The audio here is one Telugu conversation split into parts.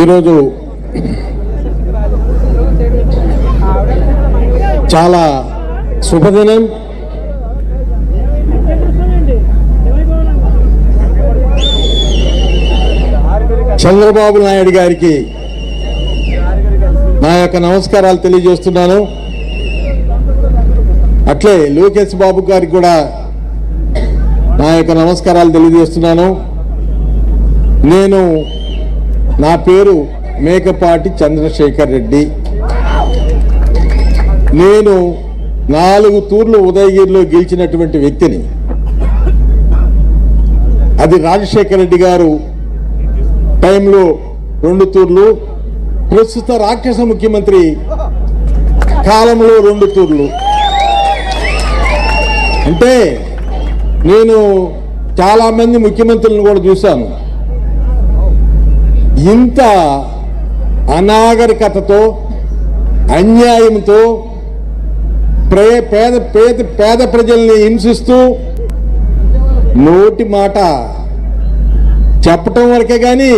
ఈరోజు చాలా శుభదినం. చంద్రబాబు నాయుడు గారికి నా యొక్క నమస్కారాలు తెలియజేస్తున్నాను. అట్లే లోకేష్ బాబు గారికి కూడా నా యొక్క నమస్కారాలు తెలియజేస్తున్నాను. నా పేరు మేకపాటి చంద్రశేఖర్ రెడ్డి. నేను 4 తూర్లు ఉదయగిరిలో గెలిచినటువంటి వ్యక్తిని. అది రాజశేఖర్ రెడ్డి గారు టైంలో 2 తూర్లు, ప్రస్తుత రాక్షస ముఖ్యమంత్రి కాలంలో 2 తూర్లు. అంటే నేను చాలామంది ముఖ్యమంత్రులను కూడా చూశాను. ఇంత అనాగరికతతో, అన్యాయంతో పేద ప్రజల్ని హింసిస్తూ నోటి మాట చెప్పటం వరకే కానీ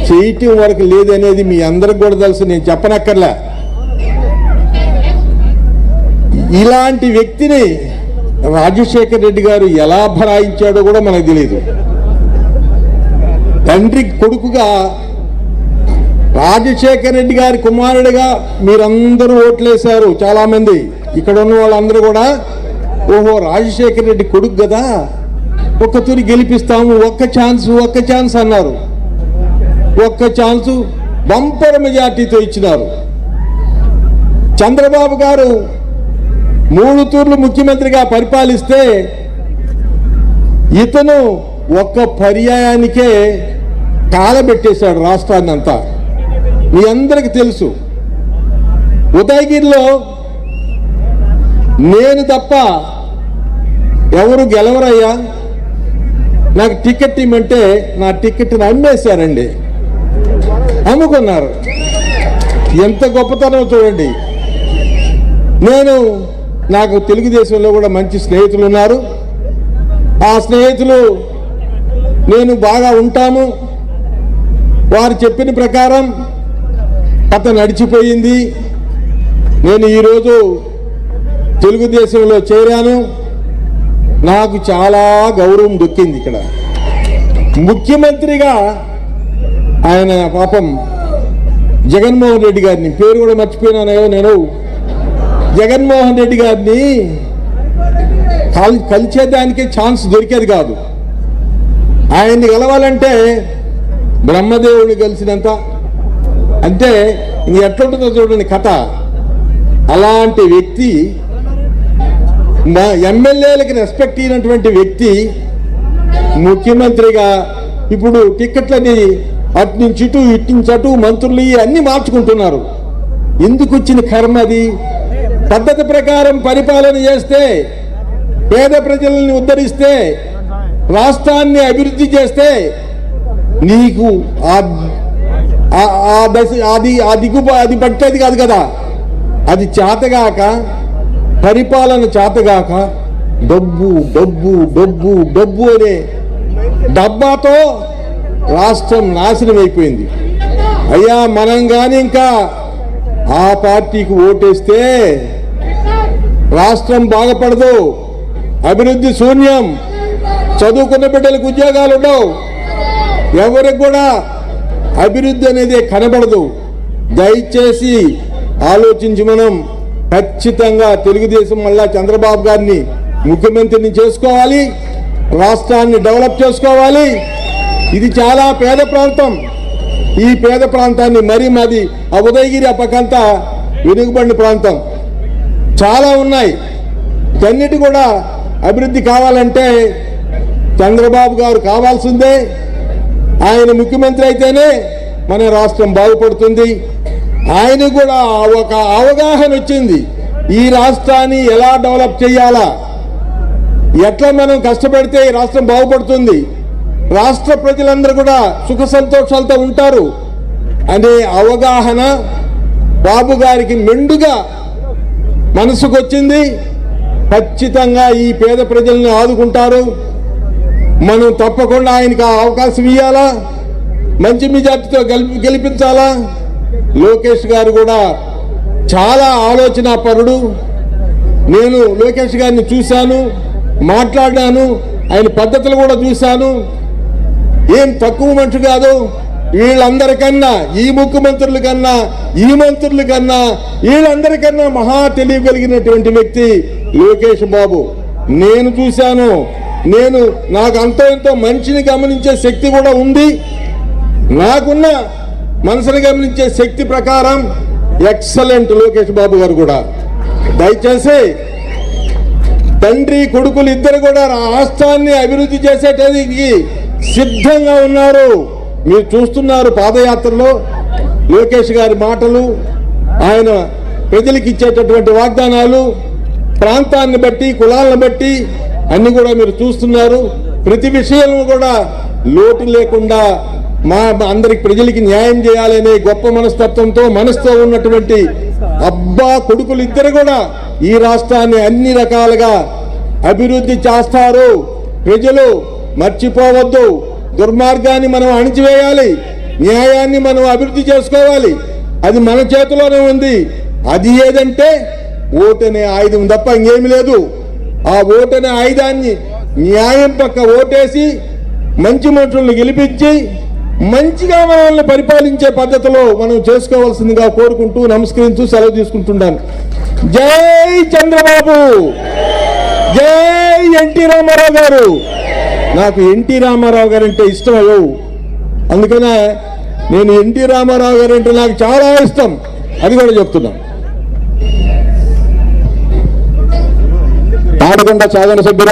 చేయటం వరకు లేదనేది మీ అందరికి కూడా తెలుసు, నేను చెప్పనక్కర్లే. ఇలాంటి వ్యక్తిని రాజశేఖర్ రెడ్డి గారు ఎలా భరాయించాడో కూడా మనకు తెలియదు. తండ్రి కొడుకుగా రాజశేఖర్ రెడ్డి గారి కుమారుడిగా మీరందరూ ఓట్లేశారు. చాలామంది ఇక్కడ ఉన్న వాళ్ళందరూ కూడా ఓహో రాజశేఖర్ రెడ్డి కొడుకు కదా, ఒక్క తూరి గెలిపిస్తాము, ఒక్క ఛాన్స్ అన్నారు. ఒక్క ఛాన్సు బంపర్ మెజార్టీతో ఇచ్చినారు. చంద్రబాబు గారు 3 తూర్లు ముఖ్యమంత్రిగా పరిపాలిస్తే ఇతను ఒక్క పర్యాయానికే కాలబెట్టేశాడు రాష్ట్రాన్ని అంతా. మీ అందరికి తెలుసు. ఉదయగిరిలో నేను తప్ప ఎవరు గెలవరయ్యా, నాకు టికెట్ ఇమ్మంటే నా టికెట్ని అమ్మేశారండి, అమ్ముకున్నారు. ఎంత గొప్పతనం చూడండి. నాకు తెలుగుదేశంలో కూడా మంచి స్నేహితులు ఉన్నారు. ఆ స్నేహితులు నేను బాగా ఉంటాము. వారు చెప్పిన ప్రకారం కథ నడిచిపోయింది. నేను ఈరోజు తెలుగుదేశంలో చేరాను. నాకు చాలా గౌరవం దొక్కింది. ఇక్కడ ముఖ్యమంత్రిగా ఆయన పాపం జగన్మోహన్ రెడ్డి గారిని, పేరు కూడా మర్చిపోయినానో నేను, జగన్మోహన్ రెడ్డి గారిని కలిసేదానికే ఛాన్స్ దొరికేది కాదు. ఆయన్ని గెలవాలంటే బ్రహ్మదేవుని కలిసినంత, అంటే ఇంక ఎట్లుంటుందో చూడండి కథ. అలాంటి వ్యక్తి, ఎమ్మెల్యేలకు రెస్పెక్ట్ ఇచ్చినటువంటి వ్యక్తి ముఖ్యమంత్రిగా ఇప్పుడు టిక్కెట్లని అటు నుంచి ఇటు, ఇటు నుంచి అటు, మంత్రులు అన్నీ మార్చుకుంటున్నారు. ఎందుకు వచ్చిన కర్మ అది? పద్ధతి ప్రకారం పరిపాలన చేస్తే, పేద ప్రజల్ని ఉద్ధరిస్తే, రాష్ట్రాన్ని అభివృద్ధి చేస్తే నీకు అది పట్టేది కాదు కదా. అది చేతగాక, పరిపాలన చేతగాక డబ్బు డబ్బు డబ్బు డబ్బు అనే డబ్బాతో రాష్ట్రం నాశనం అయిపోయింది. అయ్యా మనం కానీ ఇంకా ఆ పార్టీకి ఓటేస్తే రాష్ట్రం బాగుపడదు, అభివృద్ధి శూన్యం, చదువుకున్న బిడ్డలకు ఉద్యోగాలు ఉండవు, ఎవరికి కూడా అభివృద్ధి అనేది కనబడదు. దయచేసి ఆలోచించి మనం ఖచ్చితంగా తెలుగుదేశం మళ్ళా చంద్రబాబు గారిని ముఖ్యమంత్రిని చేసుకోవాలి, రాష్ట్రాన్ని డెవలప్ చేసుకోవాలి. ఇది చాలా పేద ప్రాంతం. ఈ పేద ప్రాంతాన్ని మాది ఆ ఉదయగిరి ఆ పక్కంతా వెనుకబడిన ప్రాంతం చాలా ఉన్నాయి. ఇవన్నిటి కూడా అభివృద్ధి కావాలంటే చంద్రబాబు గారు కావాల్సిందే. ఆయన ముఖ్యమంత్రి అయితేనే మన రాష్ట్రం బాగుపడుతుంది. ఆయన కూడా ఒక అవగాహన వచ్చింది, ఈ రాష్ట్రాన్ని ఎలా డెవలప్ చేయాలా, ఎట్లా మనం కష్టపడితే ఈ రాష్ట్రం బాగుపడుతుంది, రాష్ట్ర ప్రజలందరూ కూడా సుఖ సంతోషాలతో ఉంటారు అనే అవగాహన బాబు గారికి మెండుగా మనసుకు వచ్చింది. ఖచ్చితంగా ఈ పేద ప్రజల్ని ఆదుకుంటారు. మనం తప్పకుండా ఆయనకు అవకాశం ఇవ్వాలా. మంచి మెజార్టీతో గెలిపించాలా. లోకేష్ గారు కూడా చాలా ఆలోచన పరుడు. నేను లోకేష్ గారిని చూశాను, మాట్లాడాను, ఆయన పద్ధతులు కూడా చూశాను. ఏం తక్కువ మనిషి కాదు. వీళ్ళందరికన్నా, ఈ ముఖ్యమంత్రుల కన్నా, ఈ మంత్రుల కన్నా, వీళ్ళందరికన్నా మహా తెలియగలిగినటువంటి వ్యక్తి లోకేష్ బాబు. నేను చూశాను. నాకు అంతో ఎంతో మనిషిని గమనించే శక్తి కూడా ఉంది. నాకున్న మనసుని గమనించే శక్తి ప్రకారం ఎక్సలెంట్ లోకేష్ బాబు గారు కూడా. దయచేసి తండ్రి కొడుకులు ఇద్దరు కూడా రాష్ట్రాన్ని అభివృద్ధి చేసేటానికి సిద్ధంగా ఉన్నారు. మీరు చూస్తున్నారు పాదయాత్రలో లోకేష్ గారి మాటలు, ఆయన ప్రజలకు ఇచ్చేటటువంటి వాగ్దానాలు, ప్రాంతాన్ని బట్టి, కులాలను బట్టి అన్ని కూడా మీరు చూస్తున్నారు. ప్రతి విషయం కూడా లోటు లేకుండా మా అందరికి ప్రజలకి న్యాయం చేయాలనే గొప్ప మనసుతో ఉన్నటువంటి అబ్బా కొడుకులు ఇద్దరు కూడా ఈ రాష్ట్రాన్ని అన్ని రకాలుగా అభివృద్ధి చేస్తారు. ప్రజలు మర్చిపోవద్దు. దుర్మార్గాన్ని మనం అణిచివేయాలి, న్యాయాన్ని మనం అభివృద్ధి చేసుకోవాలి. అది మన చేతిలోనే ఉంది. అది ఏదంటే ఓటనే ఆయుధం తప్ప ఇంకేమి లేదు. ఆ ఓటనే ఆయుధాన్ని న్యాయం పక్క ఓటేసి మంచి మనుషులను గెలిపించి మంచిగా మనల్ని పరిపాలించే పద్ధతిలో మనం చేసుకోవాల్సిందిగా కోరుకుంటూ నమస్కరించు సెలవు తీసుకుంటున్నాను. జై చంద్రబాబు, జై ఎన్టీ రామారావు గారు. నాకు ఎన్టీ రామారావు గారు అంటే ఇష్టం అయ్యో, అందుకనే నేను ఎన్టీ రామారావు గారు అంటే నాకు చాలా ఇష్టం. అది కూడా చెప్తున్నా. తాడికొండ సాధన సభ్యులు